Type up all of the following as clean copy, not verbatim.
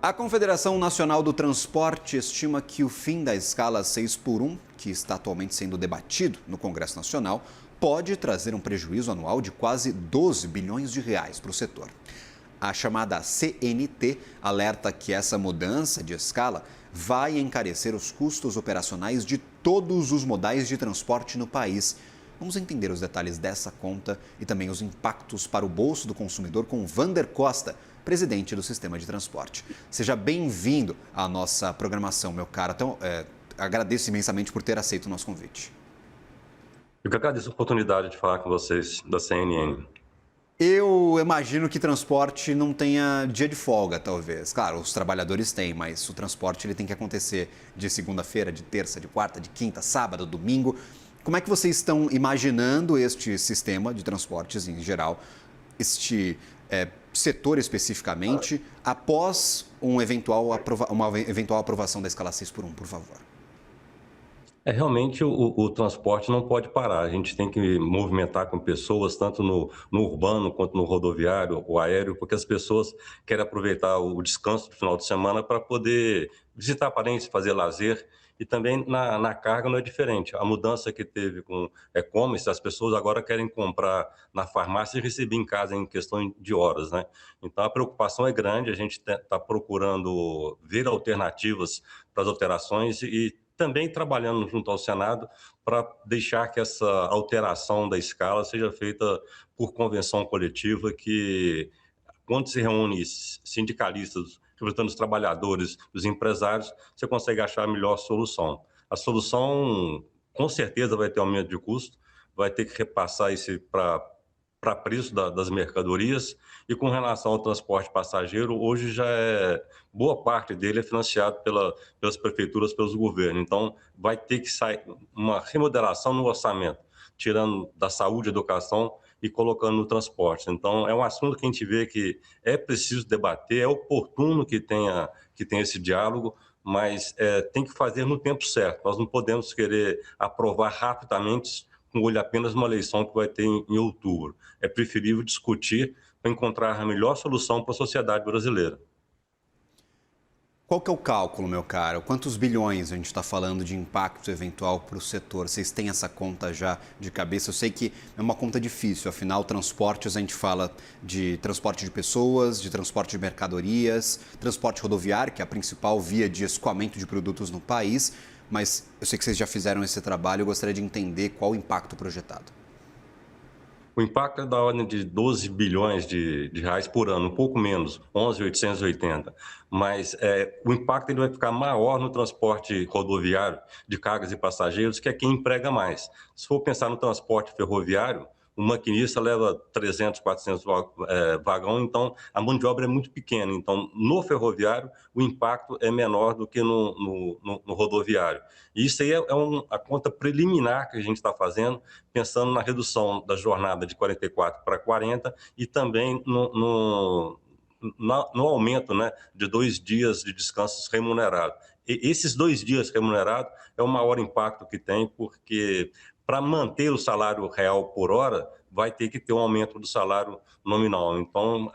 A Confederação Nacional do Transporte estima que o fim da escala 6 por 1, que está atualmente sendo debatido no Congresso Nacional, pode trazer um prejuízo anual de quase 12 bilhões de reais para o setor. A chamada CNT alerta que essa mudança de escala vai encarecer os custos operacionais de todos os modais de transporte no país. Vamos entender os detalhes dessa conta e também os impactos para o bolso do consumidor com Vander Costa, presidente do Sistema de Transporte. Seja bem-vindo à nossa programação, meu caro. Então, agradeço imensamente por ter aceito o nosso convite. Eu que agradeço a oportunidade de falar com vocês da CNN. Eu imagino que transporte não tenha dia de folga, talvez. Claro, os trabalhadores têm, mas o transporte ele tem que acontecer de segunda-feira, de terça, de quarta, de quinta, sábado, domingo. Como é que vocês estão imaginando este sistema de transportes em geral, este setor especificamente, após uma eventual aprovação da escala 6 por 1, por favor? Realmente o transporte não pode parar, a gente tem que movimentar com pessoas, tanto no urbano quanto no rodoviário, o aéreo, porque as pessoas querem aproveitar o descanso do final de semana para poder visitar parentes, fazer lazer, e também na carga não é diferente. A mudança que teve com e-commerce, as pessoas agora querem comprar na farmácia e receber em casa em questão de horas, né? Então a preocupação é grande, a gente está procurando ver alternativas para as alterações e também trabalhando junto ao Senado para deixar que essa alteração da escala seja feita por convenção coletiva, que quando se reúne sindicalistas, representando os trabalhadores, os empresários, você consegue achar a melhor solução. A solução, com certeza, vai ter aumento de custo, vai ter que repassar isso para preço das mercadorias, e com relação ao transporte passageiro, hoje já boa parte dele é financiado pelas prefeituras, pelos governos, então vai ter que sair uma remodelação no orçamento, tirando da saúde, educação e colocando no transporte. Então é um assunto que a gente vê que é preciso debater, é oportuno que tenha esse diálogo, mas tem que fazer no tempo certo. Nós não podemos querer aprovar rapidamente com olho apenas numa eleição que vai ter em outubro. É preferível discutir para encontrar a melhor solução para a sociedade brasileira. Qual que é o cálculo, meu caro? Quantos bilhões a gente está falando de impacto eventual para o setor? Vocês têm essa conta já de cabeça? Eu sei que é uma conta difícil, afinal, transportes, a gente fala de transporte de pessoas, de transporte de mercadorias, transporte rodoviário, que é a principal via de escoamento de produtos no país, mas eu sei que vocês já fizeram esse trabalho, eu gostaria de entender qual o impacto projetado. O impacto é da ordem de 12 bilhões de reais por ano, um pouco menos, 11.880. Mas o impacto ele vai ficar maior no transporte rodoviário de cargas e passageiros, que é quem emprega mais. Se for pensar no transporte ferroviário, o maquinista leva 300, 400 vagão, então a mão de obra é muito pequena. Então, no ferroviário, o impacto é menor do que no rodoviário. E isso aí é a conta preliminar que a gente está fazendo, pensando na redução da jornada de 44 para 40 e também no aumento, né, de 2 dias de descansos remunerados. E esses 2 dias remunerados é o maior impacto que tem, porque para manter o salário real por hora, vai ter que ter um aumento do salário nominal. Então,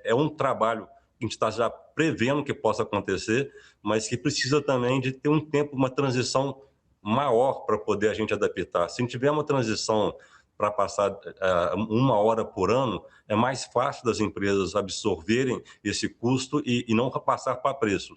é um trabalho que a gente está já prevendo que possa acontecer, mas que precisa também de ter um tempo, uma transição maior para poder a gente adaptar. Se a gente tiver uma transição para passar 1 hora por ano, é mais fácil das empresas absorverem esse custo e não passar para preço.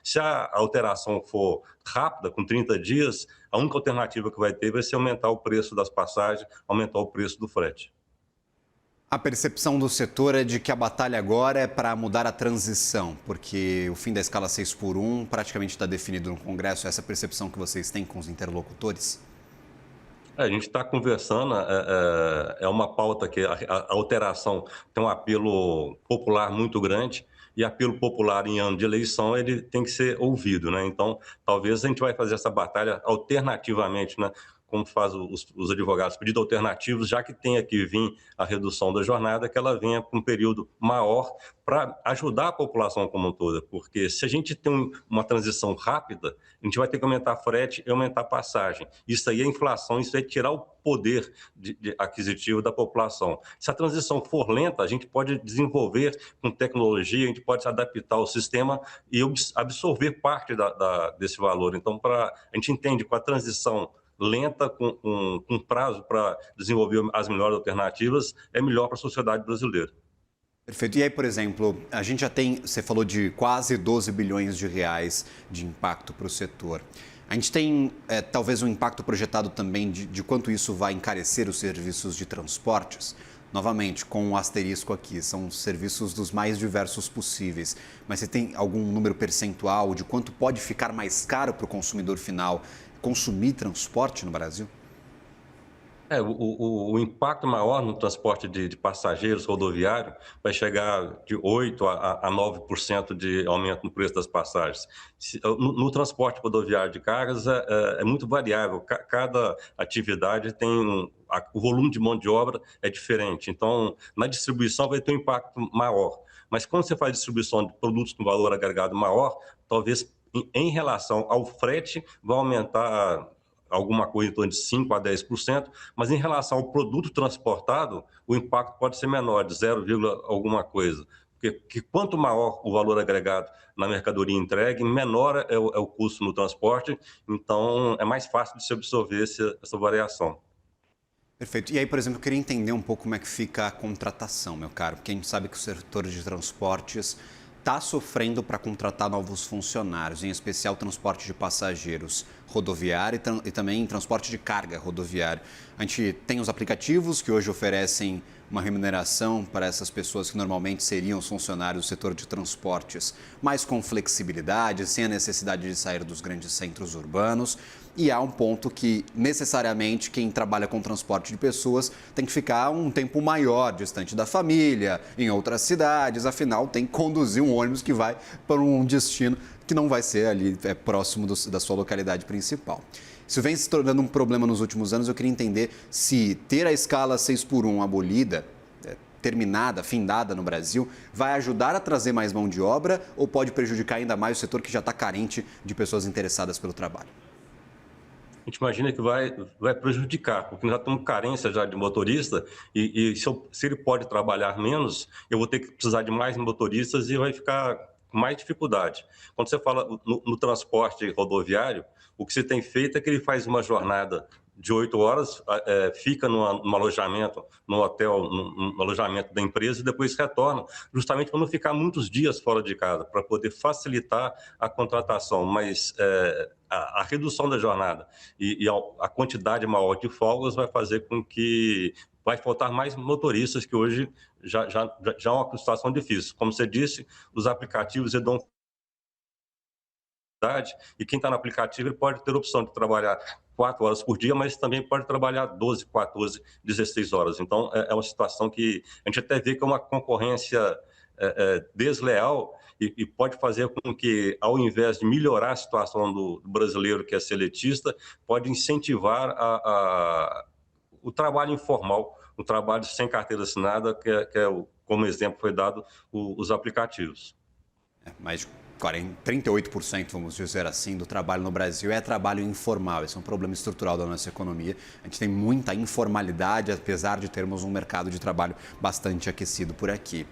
Se a alteração for rápida, com 30 dias, a única alternativa que vai ter vai ser aumentar o preço das passagens, aumentar o preço do frete. A percepção do setor é de que a batalha agora é para mudar a transição, porque o fim da escala 6 por 1 praticamente está definido no Congresso. Essa percepção que vocês têm com os interlocutores? A gente está conversando, é uma pauta que a alteração tem um apelo popular muito grande, e apelo popular em ano de eleição ele tem que ser ouvido, né? Então, talvez a gente vai fazer essa batalha alternativamente, né? como faz os advogados, pedidos alternativos, já que tenha que vir a redução da jornada, que ela venha com um período maior para ajudar a população como um todo, porque se a gente tem uma transição rápida, a gente vai ter que aumentar frete e aumentar passagem. Isso aí é inflação, isso é tirar o poder aquisitivo da população. Se a transição for lenta, a gente pode desenvolver com tecnologia, a gente pode se adaptar ao sistema e absorver parte desse valor. Então, a gente entende com a transição lenta, com prazo para desenvolver as melhores alternativas, é melhor para a sociedade brasileira. Perfeito. E aí, por exemplo, a gente já tem, você falou de quase 12 bilhões de reais de impacto para o setor. A gente tem talvez um impacto projetado também de quanto isso vai encarecer os serviços de transportes. Novamente, com um asterisco aqui, são serviços dos mais diversos possíveis. Mas você tem algum número percentual de quanto pode ficar mais caro para o consumidor final consumir transporte no Brasil? O impacto maior no transporte de passageiros rodoviário vai chegar de 8% a 9% de aumento no preço das passagens. No transporte rodoviário de cargas é muito variável, cada atividade tem o volume de mão de obra é diferente, então na distribuição vai ter um impacto maior. Mas quando você faz distribuição de produtos com valor agregado maior, talvez em relação ao frete vai aumentar alguma coisa em torno de 5% a 10%, mas em relação ao produto transportado, o impacto pode ser menor, de 0, alguma coisa. Porque quanto maior o valor agregado na mercadoria entregue, menor é o custo no transporte, então é mais fácil de se absorver essa variação. Perfeito. E aí, por exemplo, eu queria entender um pouco como é que fica a contratação, meu caro, porque a gente sabe que o setor de transportes está sofrendo para contratar novos funcionários, em especial transporte de passageiros rodoviário e também transporte de carga rodoviário. A gente tem os aplicativos que hoje oferecem uma remuneração para essas pessoas que normalmente seriam os funcionários do setor de transportes, mas com flexibilidade, sem a necessidade de sair dos grandes centros urbanos. E há um ponto que, necessariamente, quem trabalha com transporte de pessoas tem que ficar um tempo maior distante da família, em outras cidades, afinal, tem que conduzir um ônibus que vai para um destino que não vai ser ali próximo da sua localidade principal. Isso vem se tornando um problema nos últimos anos. Eu queria entender se ter a escala 6x1 abolida, terminada, findada no Brasil, vai ajudar a trazer mais mão de obra ou pode prejudicar ainda mais o setor que já está carente de pessoas interessadas pelo trabalho? A gente imagina que vai prejudicar, porque nós já temos carência já de motorista e se ele pode trabalhar menos, eu vou ter que precisar de mais motoristas e vai ficar com mais dificuldade. Quando você fala no transporte rodoviário, o que você tem feito é que ele faz uma jornada de 8 horas, fica num alojamento, no hotel, no alojamento da empresa e depois retorna, justamente para não ficar muitos dias fora de casa, para poder facilitar a contratação. Mas a redução da jornada e a quantidade maior de folgas vai fazer com que vai faltar mais motoristas, que hoje já é uma situação difícil. Como você disse, os aplicativos dão e quem está no aplicativo ele pode ter a opção de trabalhar 4 horas por dia, mas também pode trabalhar 12, 14, 16 horas. Então, é uma situação que a gente até vê que é uma concorrência desleal e pode fazer com que, ao invés de melhorar a situação do brasileiro que é seletista, pode incentivar o trabalho informal, o trabalho sem carteira assinada, como exemplo foi dado, os aplicativos. Mais de 38%, vamos dizer assim, do trabalho no Brasil é trabalho informal. Esse é um problema estrutural da nossa economia. A gente tem muita informalidade, apesar de termos um mercado de trabalho bastante aquecido por aqui.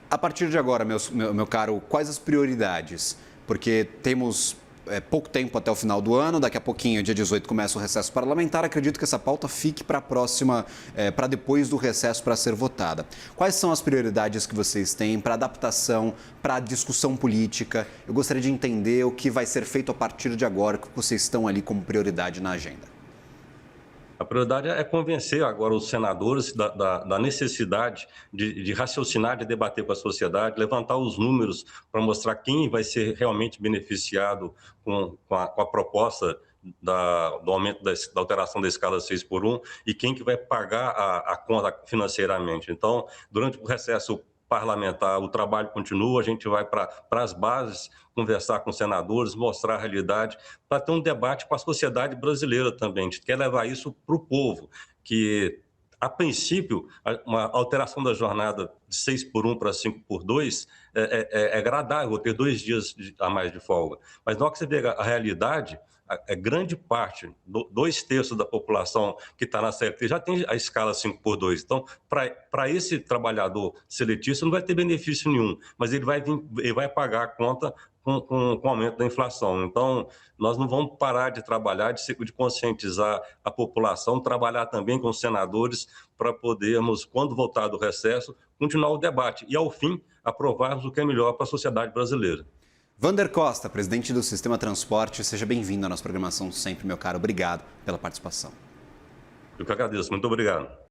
A partir de agora, meu caro, quais as prioridades? Porque temos pouco tempo até o final do ano, daqui a pouquinho, dia 18, começa o recesso parlamentar. Acredito que essa pauta fique para a próxima, para depois do recesso para ser votada. Quais são as prioridades que vocês têm para adaptação, para discussão política? Eu gostaria de entender o que vai ser feito a partir de agora, que vocês estão ali como prioridade na agenda. A prioridade é convencer agora os senadores da necessidade de raciocinar, de debater com a sociedade, levantar os números para mostrar quem vai ser realmente beneficiado com a proposta do aumento da alteração da escala 6x1 e quem que vai pagar a conta financeiramente. Então, durante o recesso parlamentar, o trabalho continua, a gente vai para as bases, conversar com senadores, mostrar a realidade, para ter um debate com a sociedade brasileira também. A gente quer levar isso para o povo, que, a princípio, uma alteração da jornada de 6x1 para 5x2 é agradável, ter 2 dias a mais de folga. Mas na hora que você vê a realidade, grande parte, 2/3 da população que está na CLT já tem a escala 5x2. Então, para esse trabalhador seletista, não vai ter benefício nenhum, mas ele vai pagar a conta com o aumento da inflação. Então, nós não vamos parar de trabalhar, de conscientizar a população, trabalhar também com os senadores para podermos, quando voltar do recesso, continuar o debate e, ao fim, aprovarmos o que é melhor para a sociedade brasileira. Vander Costa, presidente do Sistema Transporte, seja bem-vindo à nossa programação sempre, meu caro. Obrigado pela participação. Eu que agradeço. Muito obrigado.